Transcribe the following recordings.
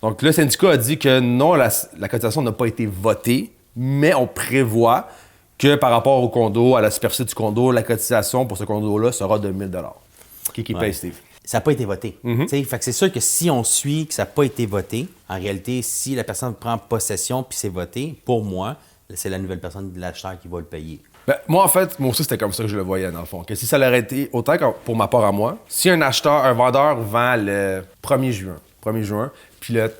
Donc, le syndicat a dit que non, la cotisation n'a pas été votée, mais on prévoit que par rapport au condo, à la superficie du condo, la cotisation pour ce condo-là sera de 1 000 qui paye, Steve? Ça n'a pas été voté. Fait que c'est sûr que si on suit que ça n'a pas été voté, en réalité, si la personne prend possession puis c'est voté, pour moi, c'est la nouvelle personne de l'acheteur qui va le payer. Ben, moi, en fait, moi aussi, c'était comme ça que je le voyais, dans le fond. Que si ça l'aurait été, autant que pour ma part à moi, si un vendeur vend le 1er juin, puis le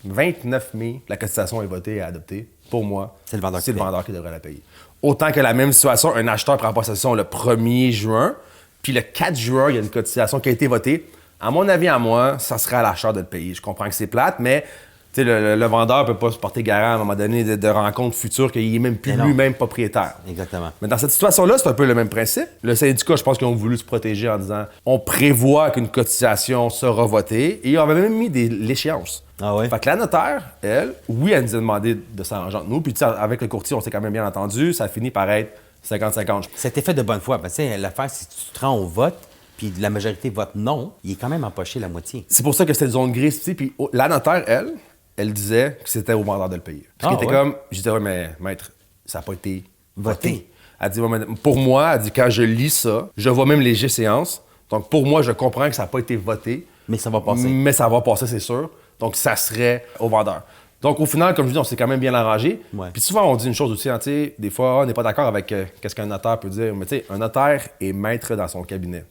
29 mai, la cotisation est votée et adoptée, pour moi, c'est le vendeur qui devrait la payer. Autant que la même situation, un acheteur prend possession le 1er juin, puis le 4 juin, il y a une cotisation qui a été votée. À mon avis, à moi, ça serait à l'acheteur de le payer. Je comprends que c'est plate, mais le vendeur ne peut pas se porter garant à un moment donné de rencontres futures qu'il n'est même plus lui-même propriétaire. Exactement. Mais dans cette situation-là, c'est un peu le même principe. Le syndicat, je pense qu'ils ont voulu se protéger en disant on prévoit qu'une cotisation sera votée et ils avaient même mis l'échéance. Ah ouais? Fait que la notaire, elle, oui, elle nous a demandé de s'arranger entre nous. Puis avec le courtier, on s'est quand même bien entendu. Ça finit par être 50-50. C'était fait de bonne foi. Ben, l'affaire, si tu te rends au vote, puis la majorité vote non, il est quand même empoché la moitié. C'est pour ça que c'était une zone grise. Puis la notaire, elle disait que c'était au vendeur de le payer. Parce qu'elle était comme, je disais, ouais, mais maître, ça n'a pas été voté. Elle dit, ouais, mais pour moi, elle dit, quand je lis ça, je vois même les séances. Donc pour moi, je comprends que ça n'a pas été voté. Mais ça va passer. Mais ça va passer, c'est sûr. Donc ça serait au vendeur. Donc au final, comme je dis, on s'est quand même bien arrangé. Ouais. Puis souvent, on dit une chose aussi, hein, des fois, on n'est pas d'accord avec qu'est-ce qu'un notaire peut dire. Mais tu sais, un notaire est maître dans son cabinet.